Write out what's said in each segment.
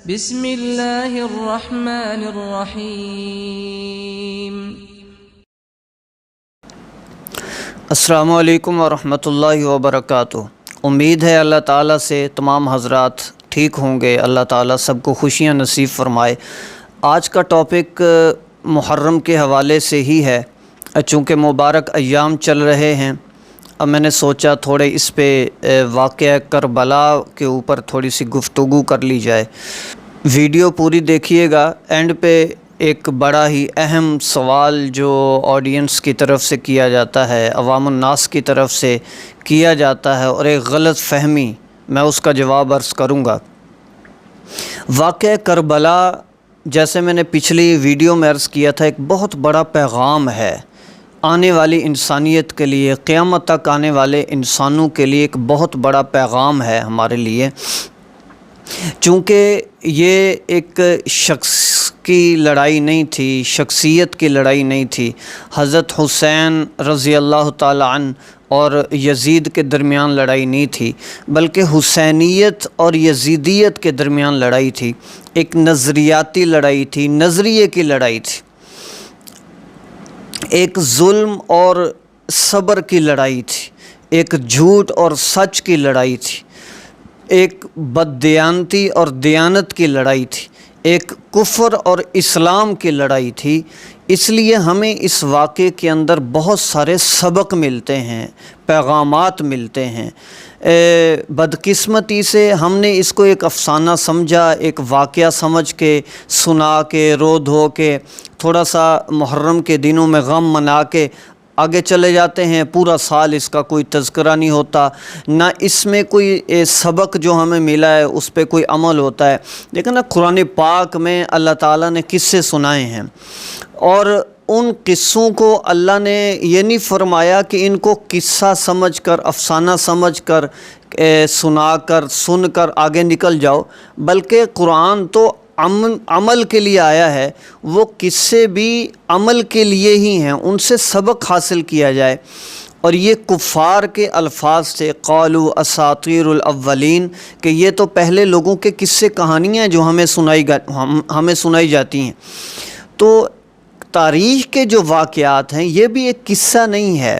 بسم اللہ الرحمن الرحیم۔ السلام علیکم ورحمۃ اللہ وبرکاتہ۔ امید ہے اللہ تعالیٰ سے تمام حضرات ٹھیک ہوں گے، اللہ تعالیٰ سب کو خوشیاں نصیب فرمائے۔ آج کا ٹاپک محرم کے حوالے سے ہی ہے، چونکہ مبارک ایام چل رہے ہیں۔ اب میں نے سوچا تھوڑے اس پہ واقعہ کربلا کے اوپر تھوڑی سی گفتگو کر لی جائے۔ ویڈیو پوری دیکھیے گا، اینڈ پہ ایک بڑا ہی اہم سوال جو آڈینس کی طرف سے کیا جاتا ہے، عوام الناس کی طرف سے کیا جاتا ہے، اور ایک غلط فہمی، میں اس کا جواب عرض کروں گا۔ واقعہ کربلا، جیسے میں نے پچھلی ویڈیو میں عرض کیا تھا، ایک بہت بڑا پیغام ہے آنے والی انسانیت کے لیے، قیامت تک آنے والے انسانوں کے لیے ایک بہت بڑا پیغام ہے ہمارے لیے، چونکہ یہ ایک شخص کی لڑائی نہیں تھی، شخصیت کی لڑائی نہیں تھی۔ حضرت حسین رضی اللہ تعالی عنہ اور یزید کے درمیان لڑائی نہیں تھی، بلکہ حسینیت اور یزیدیت کے درمیان لڑائی تھی۔ ایک نظریاتی لڑائی تھی، نظریے کی لڑائی تھی، ایک ظلم اور صبر کی لڑائی تھی، ایک جھوٹ اور سچ کی لڑائی تھی، ایک بددیانتی اور دیانت کی لڑائی تھی، ایک کفر اور اسلام کی لڑائی تھی۔ اس لیے ہمیں اس واقعے کے اندر بہت سارے سبق ملتے ہیں، پیغامات ملتے ہیں۔ بدقسمتی سے ہم نے اس کو ایک افسانہ سمجھا، ایک واقعہ سمجھ کے سنا کے رو دھو کے تھوڑا سا محرم کے دنوں میں غم منا کے آگے چلے جاتے ہیں۔ پورا سال اس کا کوئی تذکرہ نہیں ہوتا، نہ اس میں کوئی سبق جو ہمیں ملا ہے اس پہ کوئی عمل ہوتا ہے۔ لیکن قرآن پاک میں اللہ تعالیٰ نے قصے سنائے ہیں، اور ان قصوں کو اللہ نے یہ نہیں فرمایا کہ ان کو قصہ سمجھ کر، افسانہ سمجھ کر، سنا کر، سن کر آگے نکل جاؤ، بلکہ قرآن تو عمل کے لیے آیا ہے۔ وہ قصے بھی عمل کے لیے ہی ہیں، ان سے سبق حاصل کیا جائے۔ اور یہ کفار کے الفاظ تھے، قالوا اساطیر الاولین، کہ یہ تو پہلے لوگوں کے قصے کہانیاں جو ہمیں سنائی جاتی ہیں۔ تو تاریخ کے جو واقعات ہیں یہ بھی ایک قصہ نہیں ہے،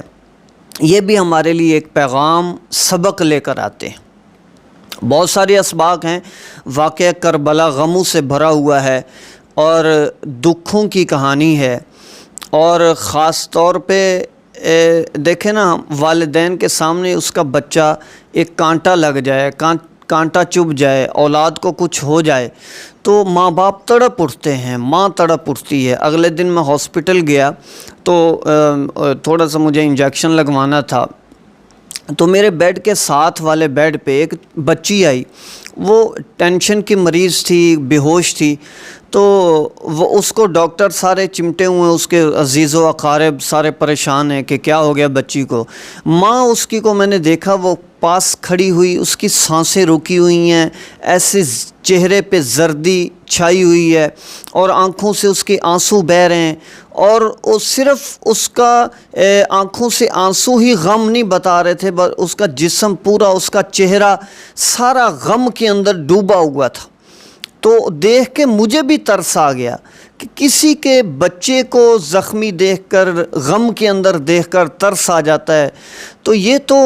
یہ بھی ہمارے لیے ایک پیغام، سبق لے کر آتے ہیں۔ بہت سارے اسباق ہیں۔ واقعہ کربلا غموں سے بھرا ہوا ہے اور دکھوں کی کہانی ہے، اور خاص طور پہ دیکھیں نا، والدین کے سامنے اس کا بچہ ایک کانٹا لگ جائے، کانٹا چبھ جائے، اولاد کو کچھ ہو جائے، تو ماں باپ تڑپ اٹھتے ہیں، ماں تڑپ اٹھتی ہے۔ اگلے دن میں ہاسپٹل گیا تو تھوڑا سا مجھے انجیکشن لگوانا تھا، تو میرے بیڈ کے ساتھ والے بیڈ پہ ایک بچی آئی، وہ ٹینشن کی مریض تھی، بے ہوش تھی۔ تو وہ اس کو ڈاکٹر سارے چمٹے ہوئے ہیں، اس کے عزیز و اقارب سارے پریشان ہیں کہ کیا ہو گیا بچی کو۔ ماں اس کی کو میں نے دیکھا، وہ پاس کھڑی ہوئی، اس کی سانسیں رکی ہوئی ہیں، ایسے چہرے پہ زردی چھائی ہوئی ہے، اور آنکھوں سے اس کے آنسو بہہ رہے ہیں، اور صرف اس کا آنکھوں سے آنسو ہی غم نہیں بتا رہے تھے، بس اس کا جسم پورا، اس کا چہرہ سارا غم کے اندر ڈوبا ہوا تھا۔ تو دیکھ کے مجھے بھی ترس آ گیا کہ کسی کے بچے کو زخمی دیکھ کر، غم کے اندر دیکھ کر ترس آ جاتا ہے، تو یہ تو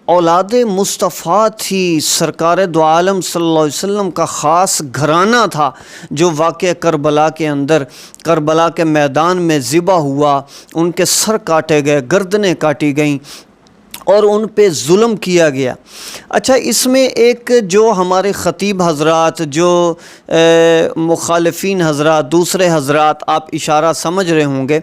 اولاد مصطفیٰ تھی، سرکار دو عالم صلی اللہ علیہ وسلم کا خاص گھرانہ تھا، جو واقعہ کربلا کے اندر، کربلا کے میدان میں ذبح ہوا، ان کے سر کاٹے گئے، گردنیں کاٹی گئیں، اور ان پہ ظلم کیا گیا۔ اچھا، اس میں ایک جو ہمارے خطیب حضرات، جو مخالفین حضرات، دوسرے حضرات، آپ اشارہ سمجھ رہے ہوں گے،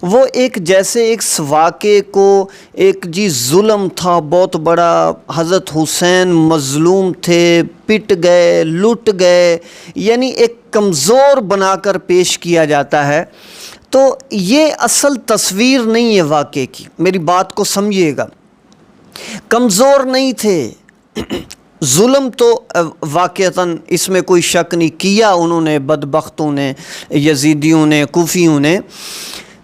وہ ایک جیسے ایک واقعے کو ایک ظلم تھا بہت بڑا، حضرت حسین مظلوم تھے، پٹ گئے، لٹ گئے، یعنی ایک کمزور بنا کر پیش کیا جاتا ہے۔ تو یہ اصل تصویر نہیں ہے واقعے کی، میری بات کو سمجھیے گا۔ کمزور نہیں تھے، ظلم تو واقعتاً اس میں کوئی شک نہیں کیا انہوں نے، بدبختوں نے، یزیدیوں نے، کوفیوں نے،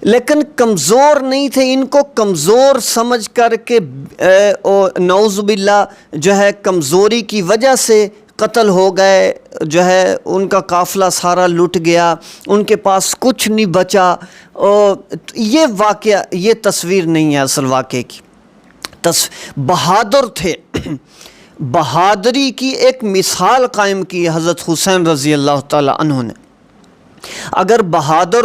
لیکن کمزور نہیں تھے۔ ان کو کمزور سمجھ کر کے نعوذ باللہ جو ہے کمزوری کی وجہ سے قتل ہو گئے، جو ہے ان کا قافلہ سارا لٹ گیا، ان کے پاس کچھ نہیں بچا. اور یہ واقعہ، یہ تصویر نہیں ہے اصل واقعے کی. بہادر تھے، بہادری کی ایک مثال قائم کی حضرت حسین رضی اللہ تعالی عنہ نے. اگر بہادر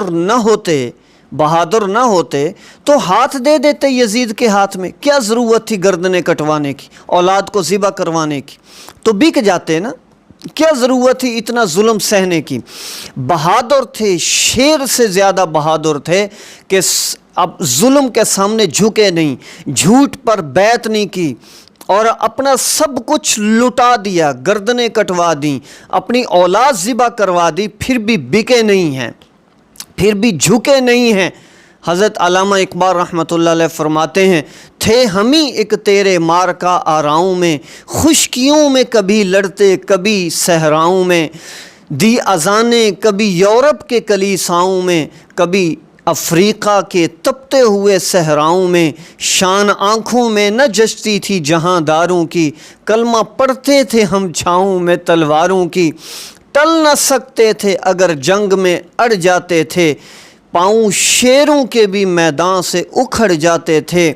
نہ ہوتے تو ہاتھ دے دیتے یزید کے ہاتھ میں. کیا ضرورت تھی گردنیں کٹوانے کی، اولاد کو ذبح کروانے کی؟ تو بک جاتے نا. کیا ضرورت تھی اتنا ظلم سہنے کی؟ بہادر تھے، شیر سے زیادہ بہادر تھے کہ اب ظلم کے سامنے جھکے نہیں، جھوٹ پر بیعت نہیں کی، اور اپنا سب کچھ لٹا دیا، گردنیں کٹوا دیں، اپنی اولاد ذبح کروا دی، پھر بھی بکے نہیں ہیں، پھر بھی جھکے نہیں ہیں. حضرت علامہ اقبال رحمۃ اللہ علیہ فرماتے ہیں، تھے ہم ہی ایک تیرے مار کا آراؤں میں، خشکیوں میں کبھی لڑتے کبھی صحراؤں میں، دی اذانیں کبھی یورپ کے کلیساؤں میں، کبھی افریقہ کے تپتے ہوئے صحراؤں میں. شان آنکھوں میں نہ جچتی تھی جہاں داروں کی، کلمہ پڑھتے تھے ہم چھاؤں میں تلواروں کی. ٹل نہ سکتے تھے اگر جنگ میں اڑ جاتے تھے، پاؤں شیروں کے بھی میدان سے اکھڑ جاتے تھے.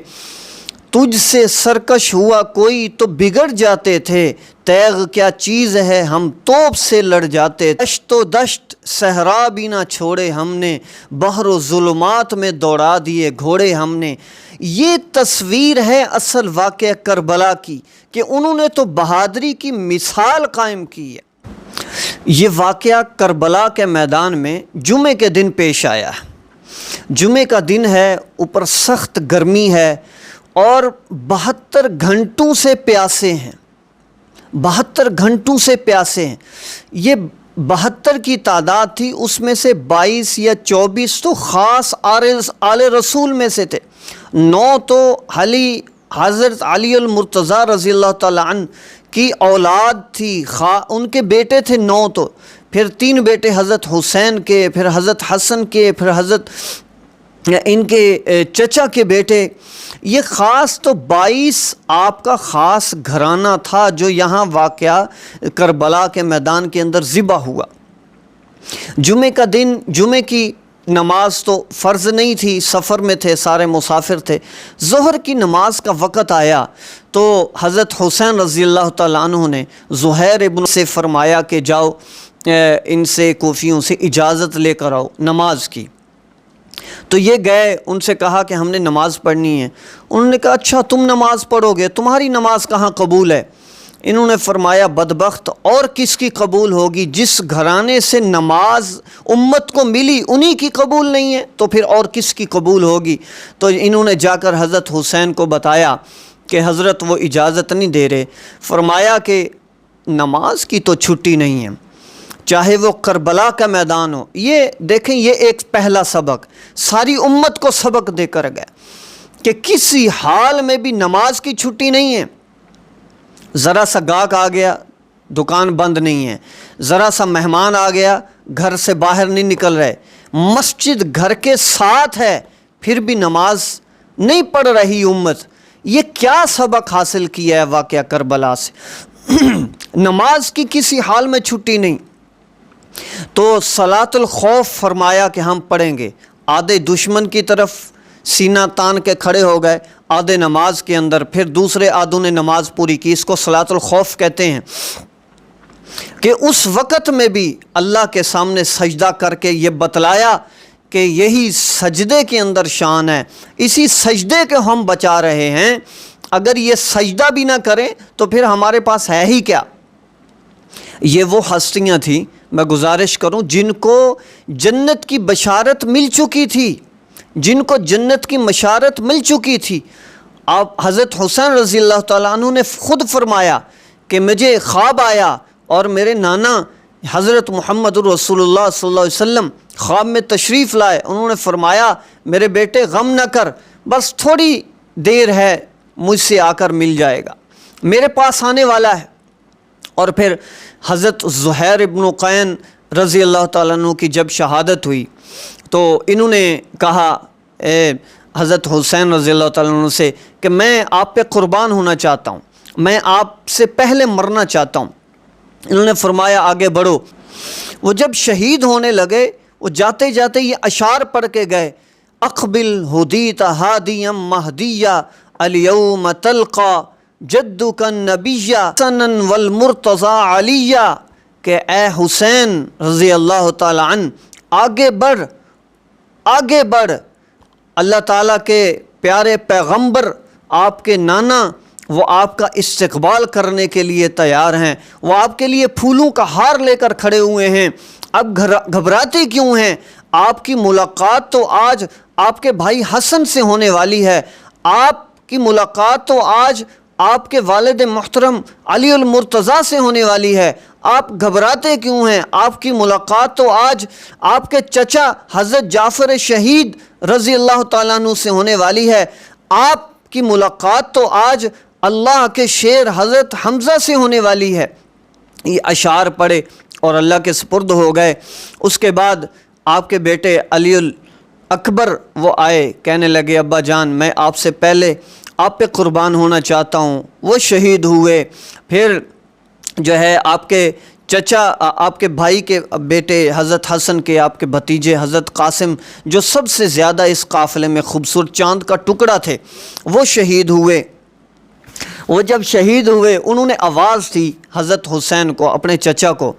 تجھ سے سرکش ہوا کوئی تو بگڑ جاتے تھے، تیغ کیا چیز ہے ہم توپ سے لڑ جاتے. دشت و دشت صحرا بھی نہ چھوڑے ہم نے، بحر و ظلمات میں دوڑا دیے گھوڑے ہم نے. یہ تصویر ہے اصل واقعہ کربلا کی کہ انہوں نے تو بہادری کی مثال قائم کی ہے. یہ واقعہ کربلا کے میدان میں جمعے کے دن پیش آیا ہے. جمعے کا دن ہے، اوپر سخت گرمی ہے، اور 72 گھنٹوں سے پیاسے ہیں. 72 گھنٹوں سے پیاسے ہیں. یہ 72 کی تعداد تھی، اس میں سے 22 یا 24 تو خاص آل رسول میں سے تھے. 9 تو حضرت علی المرتضیٰ رضی اللہ تعالی عنہ کی اولاد تھی، ان کے بیٹے تھے 9 تو، پھر 3 بیٹے حضرت حسین کے، پھر حضرت حسن کے، پھر حضرت ان کے چچا کے بیٹے. یہ خاص تو 22 آپ کا خاص گھرانہ تھا جو یہاں واقعہ کربلا کے میدان کے اندر ذبح ہوا. جمعے کا دن، جمعے کی نماز تو فرض نہیں تھی، سفر میں تھے، سارے مسافر تھے. ظہر کی نماز کا وقت آیا تو حضرت حسین رضی اللہ تعالیٰ عنہ نے زہیر ابن سے فرمایا کہ جاؤ ان سے، کوفیوں سے اجازت لے کر آؤ نماز کی. تو یہ گئے، ان سے کہا کہ ہم نے نماز پڑھنی ہے. انہوں نے کہا اچھا تم نماز پڑھو گے، تمہاری نماز کہاں قبول ہے؟ انہوں نے فرمایا بدبخت، اور کس کی قبول ہوگی؟ جس گھرانے سے نماز امت کو ملی انہی کی قبول نہیں ہے، تو پھر اور کس کی قبول ہوگی؟ تو انہوں نے جا کر حضرت حسین کو بتایا کہ حضرت وہ اجازت نہیں دے رہے. فرمایا کہ نماز کی تو چھٹی نہیں ہے، چاہے وہ کربلا کا میدان ہو. یہ دیکھیں، یہ ایک پہلا سبق ساری امت کو سبق دے کر گیا کہ کسی حال میں بھی نماز کی چھٹی نہیں ہے. ذرا سا گاہک آ گیا، دکان بند نہیں ہے. ذرا سا مہمان آ گیا، گھر سے باہر نہیں نکل رہے. مسجد گھر کے ساتھ ہے، پھر بھی نماز نہیں پڑھ رہی امت. یہ کیا سبق حاصل کیا ہے واقعہ کربلا سے؟ نماز کی کسی حال میں چھٹی نہیں. تو صلاۃ الخوف فرمایا کہ ہم پڑھیں گے. آدھے دشمن کی طرف سینہ تان کے کھڑے ہو گئے، آدھے نماز کے اندر، پھر دوسرے آدھوں نے نماز پوری کی. اس کو صلاۃ الخوف کہتے ہیں کہ اس وقت میں بھی اللہ کے سامنے سجدہ کر کے یہ بتلایا کہ یہی سجدے کے اندر شان ہے، اسی سجدے کے ہم بچا رہے ہیں. اگر یہ سجدہ بھی نہ کریں تو پھر ہمارے پاس ہے ہی کیا؟ یہ وہ ہستیاں تھیں، میں گزارش کروں، جن کو جنت کی بشارت مل چکی تھی، جن کو جنت کی بشارت مل چکی تھی. آپ حضرت حسین رضی اللہ تعالیٰ عنہ نے خود فرمایا کہ مجھے خواب آیا اور میرے نانا حضرت محمد رسول اللہ صلی اللہ علیہ وسلم خواب میں تشریف لائے. انہوں نے فرمایا میرے بیٹے غم نہ کر، بس تھوڑی دیر ہے، مجھ سے آ کر مل جائے گا، میرے پاس آنے والا ہے. اور پھر حضرت زہیر ابن قین رضی اللہ تعالیٰ عنہ کی جب شہادت ہوئی تو انہوں نے کہا حضرت حسین رضی اللہ تعالیٰ عنہ سے کہ میں آپ پہ قربان ہونا چاہتا ہوں، میں آپ سے پہلے مرنا چاہتا ہوں. انہوں نے فرمایا آگے بڑھو۔ وہ جب شہید ہونے لگے وہ جاتے جاتے یہ اشعار پڑھ کے گئے، اقبل ہدیت ہادیم مہدیہ الیوم تلقا جدک النبیہ حسنا والمرتضی علیہ، کہ اے حسین رضی اللہ تعالی عنہ آگے بڑھ، آگے بڑھ، اللہ تعالیٰ کے پیارے پیغمبر آپ کے نانا وہ آپ کا استقبال کرنے کے لیے تیار ہیں، وہ آپ کے لیے پھولوں کا ہار لے کر کھڑے ہوئے ہیں، اب گھبراتے کیوں ہیں؟ آپ کی ملاقات تو آج آپ کے بھائی حسن سے ہونے والی ہے، آپ کی ملاقات تو آج آپ کے والد محترم علی المرتضیٰ سے ہونے والی ہے، آپ گھبراتے کیوں ہیں؟ آپ کی ملاقات تو آج آپ کے چچا حضرت جعفر شہید رضی اللہ تعالیٰ عنہ سے ہونے والی ہے، آپ کی ملاقات تو آج اللہ کے شیر حضرت حمزہ سے ہونے والی ہے۔ یہ اشعار پڑھے اور اللہ کے سپرد ہو گئے۔ اس کے بعد آپ کے بیٹے علی الاکبر وہ آئے، کہنے لگے ابا جان میں آپ سے پہلے آپ پہ قربان ہونا چاہتا ہوں، وہ شہید ہوئے۔ پھر جو ہے آپ کے چچا آپ کے بھائی کے بیٹے حضرت حسن کے آپ کے بھتیجے حضرت قاسم جو سب سے زیادہ اس قافلے میں خوبصورت چاند کا ٹکڑا تھے وہ شہید ہوئے۔ وہ جب شہید ہوئے انہوں نے آواز دی حضرت حسین کو، اپنے چچا کو،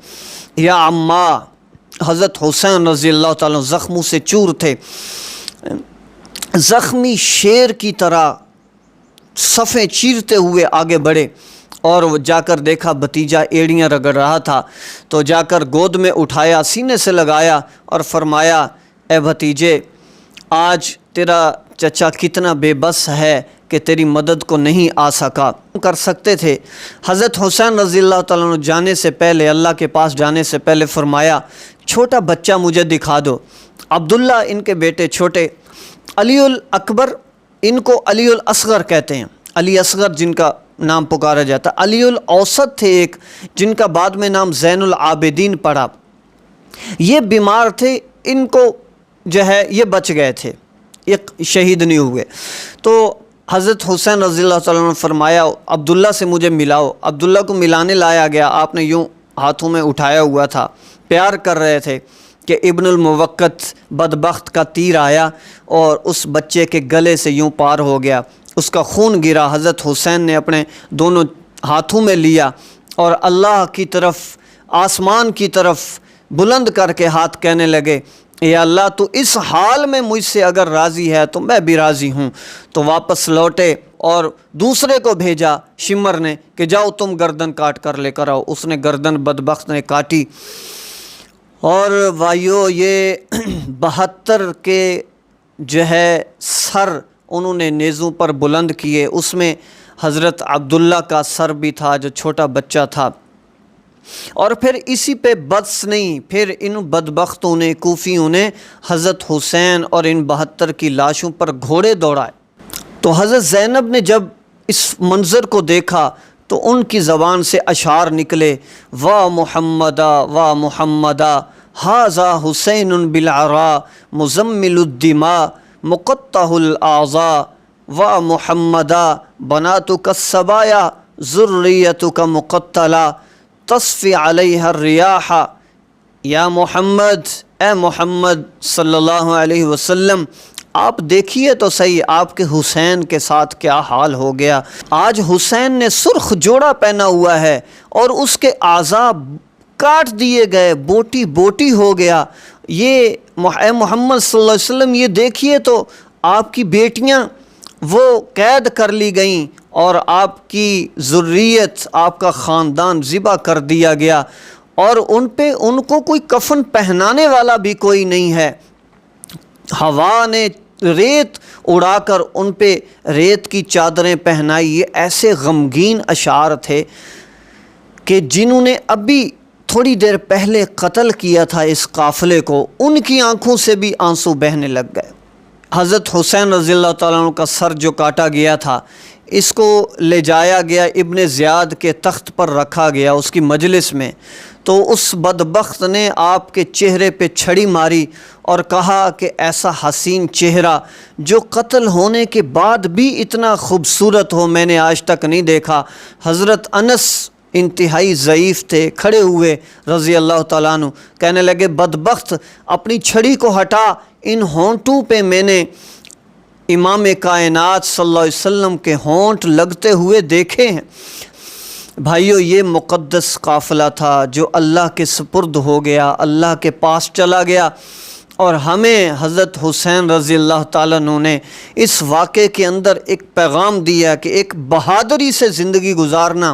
یا عمّا، حضرت حسین رضی اللہ تعالیٰ زخموں سے چور تھے، زخمی شیر کی طرح صفیں چیرتے ہوئے آگے بڑھے، اور وہ جا کر دیکھا بھتیجا ایڑیاں رگڑ رہا تھا، تو جا کر گود میں اٹھایا، سینے سے لگایا اور فرمایا اے بھتیجے آج تیرا چچا کتنا بے بس ہے کہ تیری مدد کو نہیں آ سکا، کر سکتے تھے۔ حضرت حسین رضی اللہ تعالیٰ عنہ جانے سے پہلے، اللہ کے پاس جانے سے پہلے فرمایا چھوٹا بچہ مجھے دکھا دو۔ عبداللہ ان کے بیٹے چھوٹے، علی الاکبر ان کو علی الاصغر کہتے ہیں، علی اصغر جن کا نام پکارا جاتا، علی الاوسط تھے ایک جن کا بعد میں نام زین العابدین پڑا، یہ بیمار تھے، ان کو جو ہے یہ بچ گئے تھے، ایک شہید نہیں ہوئے۔ تو حضرت حسین رضی اللہ تعالیٰ نے فرمایا عبداللہ سے مجھے ملاؤ۔ عبداللہ کو ملانے لایا گیا، آپ نے یوں ہاتھوں میں اٹھایا ہوا تھا، پیار کر رہے تھے کہ ابن الموقت بدبخت کا تیر آیا اور اس بچے کے گلے سے یوں پار ہو گیا، اس کا خون گرا۔ حضرت حسین نے اپنے دونوں ہاتھوں میں لیا اور اللہ کی طرف، آسمان کی طرف بلند کر کے ہاتھ کہنے لگے یا اللہ تو اس حال میں مجھ سے اگر راضی ہے تو میں بھی راضی ہوں۔ تو واپس لوٹے اور دوسرے کو بھیجا شمر نے کہ جاؤ تم گردن کاٹ کر لے کر آؤ۔ اس نے گردن بدبخت نے کاٹی، اور وائیو یہ 72 کے جو ہے سر انہوں نے نیزوں پر بلند کیے، اس میں حضرت عبداللہ کا سر بھی تھا جو چھوٹا بچہ تھا۔ اور پھر اسی پہ بس نہیں، پھر ان بدبختوں نے، کوفیوں نے حضرت حسین اور ان 72 کی لاشوں پر گھوڑے دوڑائے۔ تو حضرت زینب نے جب اس منظر کو دیکھا تو ان کی زبان سے اشعار نکلے، وا محمدا وا محمدا ھذا حسین بالعراء مزمل الدماء مقطع الاعضاء وا محمدا بناتک الصبایا ذریتک مقتلا تصفی علیہ الریاح۔ یا محمد، اے محمد صلی اللہ علیہ وسلم، آپ دیکھیے تو صحیح آپ کے حسین کے ساتھ کیا حال ہو گیا۔ آج حسین نے سرخ جوڑا پہنا ہوا ہے اور اس کے اعضاء کاٹ دیے گئے، بوٹی بوٹی ہو گیا۔ یہ اے محمد صلی اللہ علیہ وسلم یہ دیکھیے تو آپ کی بیٹیاں وہ قید کر لی گئیں اور آپ کی ذریت، آپ کا خاندان ذبح کر دیا گیا، اور ان کو کوئی کفن پہنانے والا بھی کوئی نہیں ہے۔ ہوا نے ریت اڑا کر ان پہ ریت کی چادریں پہنائی۔ یہ ایسے غمگین اشعار تھے کہ جنہوں نے ابھی تھوڑی دیر پہلے قتل کیا تھا اس قافلے کو، ان کی آنکھوں سے بھی آنسو بہنے لگ گئے۔ حضرت حسین رضی اللہ تعالیٰ عنہ کا سر جو کاٹا گیا تھا، اس کو لے جایا گیا ابن زیاد کے تخت پر رکھا گیا اس کی مجلس میں، تو اس بدبخت نے آپ کے چہرے پہ چھڑی ماری اور کہا کہ ایسا حسین چہرہ جو قتل ہونے کے بعد بھی اتنا خوبصورت ہو میں نے آج تک نہیں دیکھا۔ حضرت انس انتہائی ضعیف تھے، کھڑے ہوئے رضی اللہ تعالیٰ عنہ، کہنے لگے بدبخت اپنی چھڑی کو ہٹا، ان ہونٹوں پہ میں نے امام کائنات صلی اللہ علیہ وسلم کے ہونٹ لگتے ہوئے دیکھے ہیں۔ بھائیو، یہ مقدس قافلہ تھا جو اللہ کے سپرد ہو گیا، اللہ کے پاس چلا گیا، اور ہمیں حضرت حسین رضی اللہ تعالیٰ عنہ نے اس واقعے کے اندر ایک پیغام دیا کہ ایک بہادری سے زندگی گزارنا،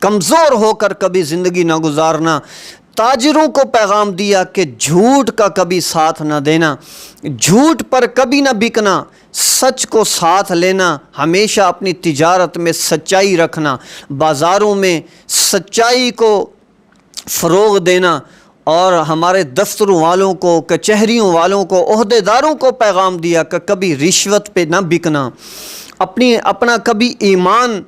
کمزور ہو کر کبھی زندگی نہ گزارنا۔ تاجروں کو پیغام دیا کہ جھوٹ کا کبھی ساتھ نہ دینا، جھوٹ پر کبھی نہ بکنا، سچ کو ساتھ لینا، ہمیشہ اپنی تجارت میں سچائی رکھنا، بازاروں میں سچائی کو فروغ دینا، اور ہمارے دفتروں والوں کو، کچہریوں والوں کو، عہدے داروں کو پیغام دیا کہ کبھی رشوت پہ نہ بکنا، اپنا کبھی ایمان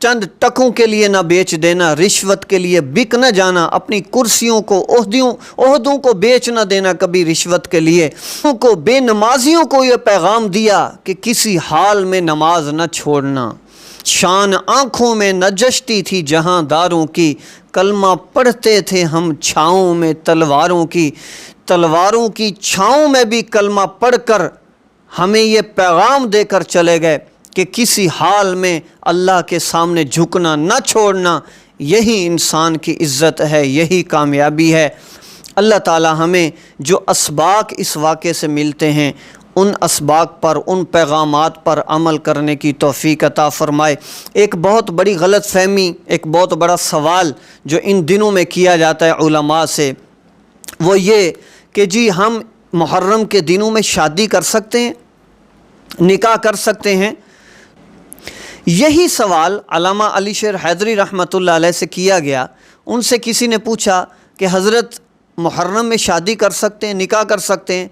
چند ٹکوں کے لیے نہ بیچ دینا، رشوت کے لیے بک نہ جانا، اپنی کرسیوں کو، عہدوں کو بیچ نہ دینا کبھی رشوت کے لیے۔ کو بے نمازیوں کو یہ پیغام دیا کہ کسی حال میں نماز نہ چھوڑنا، شان آنکھوں میں نہ جشتی تھی جہاں داروں کی، کلمہ پڑھتے تھے ہم چھاؤں میں تلواروں کی، تلواروں کی چھاؤں میں بھی کلمہ پڑھ کر ہمیں یہ پیغام دے کر چلے گئے کہ کسی حال میں اللہ کے سامنے جھکنا نہ چھوڑنا، یہی انسان کی عزت ہے، یہی کامیابی ہے۔ اللہ تعالی ہمیں جو اسباق اس واقعے سے ملتے ہیں ان اسباق پر، ان پیغامات پر عمل کرنے کی توفیق عطا فرمائے۔ ایک بہت بڑی غلط فہمی، ایک بہت بڑا سوال جو ان دنوں میں کیا جاتا ہے علماء سے، وہ یہ کہ جی ہم محرم کے دنوں میں شادی کر سکتے ہیں، نکاح کر سکتے ہیں؟ یہی سوال علامہ علی شیر حیدری رحمۃ اللہ علیہ سے کیا گیا۔ ان سے کسی نے پوچھا کہ حضرت محرم میں شادی کر سکتے ہیں، نکاح کر سکتے ہیں؟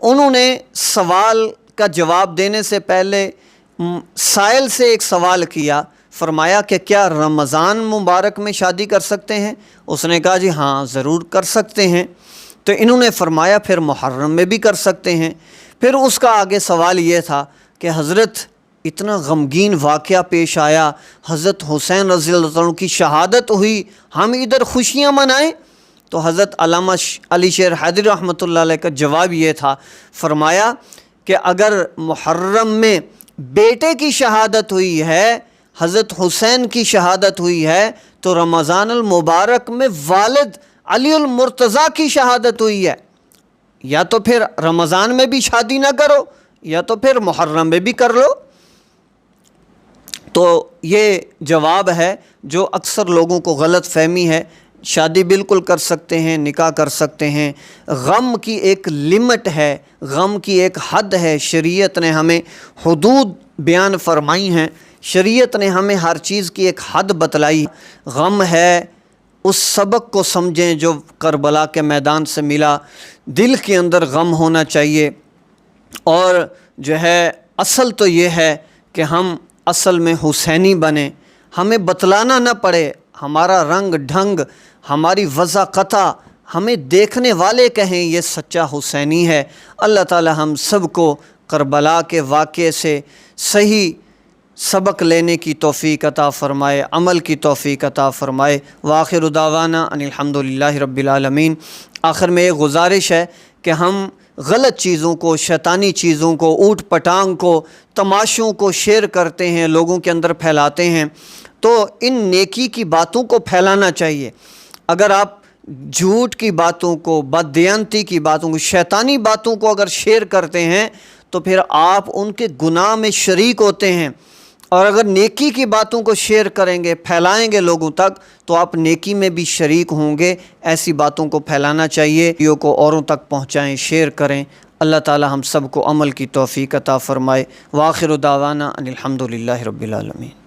انہوں نے سوال کا جواب دینے سے پہلے سائل سے ایک سوال کیا، فرمایا کہ کیا رمضان مبارک میں شادی کر سکتے ہیں؟ اس نے کہا جی ہاں ضرور کر سکتے ہیں۔ تو انہوں نے فرمایا پھر محرم میں بھی کر سکتے ہیں۔ پھر اس کا آگے سوال یہ تھا کہ حضرت اتنا غمگین واقعہ پیش آیا، حضرت حسین رضی اللہ عنہ کی شہادت ہوئی، ہم ادھر خوشیاں منائیں؟ تو حضرت علامہ علی شیر حیدری رحمۃ اللہ علیہ کا جواب یہ تھا، فرمایا کہ اگر محرم میں بیٹے کی شہادت ہوئی ہے، حضرت حسین کی شہادت ہوئی ہے، تو رمضان المبارک میں والد علی المرتضیٰ کی شہادت ہوئی ہے، یا تو پھر رمضان میں بھی شادی نہ کرو یا تو پھر محرم میں بھی کر لو۔ تو یہ جواب ہے جو اکثر لوگوں کو غلط فہمی ہے۔ شادی بالکل کر سکتے ہیں، نکاح کر سکتے ہیں۔ غم کی ایک لمٹ ہے، غم کی ایک حد ہے، شریعت نے ہمیں حدود بیان فرمائی ہیں، شریعت نے ہمیں ہر چیز کی ایک حد بتلائی۔ غم ہے اس سبق کو سمجھیں جو کربلا کے میدان سے ملا، دل کے اندر غم ہونا چاہیے، اور جو ہے اصل تو یہ ہے کہ ہم اصل میں حسینی بنیں، ہمیں بتلانا نہ پڑے، ہمارا رنگ ڈھنگ، ہماری وضاقتہ، ہمیں دیکھنے والے کہیں یہ سچا حسینی ہے۔ اللہ تعالی ہم سب کو کربلا کے واقعے سے صحیح سبق لینے کی توفیق عطا فرمائے، عمل کی توفیق عطا فرمائے۔ وآخر دعوانا ان الحمدللہ رب العالمین۔ آخر میں ایک گزارش ہے کہ ہم غلط چیزوں کو، شیطانی چیزوں کو، اوٹ پٹانگ کو، تماشوں کو شیئر کرتے ہیں، لوگوں کے اندر پھیلاتے ہیں، تو ان نیکی کی باتوں کو پھیلانا چاہیے۔ اگر آپ جھوٹ کی باتوں کو، بددیانتی کی باتوں کو، شیطانی باتوں کو اگر شیئر کرتے ہیں تو پھر آپ ان کے گناہ میں شریک ہوتے ہیں، اور اگر نیکی کی باتوں کو شیئر کریں گے، پھیلائیں گے لوگوں تک، تو آپ نیکی میں بھی شریک ہوں گے۔ ایسی باتوں کو پھیلانا چاہیے، ویڈیو کو اوروں تک پہنچائیں، شیئر کریں۔ اللہ تعالی ہم سب کو عمل کی توفیق عطا فرمائے۔ وآخر دعوانا ان الحمدللہ رب العالمین۔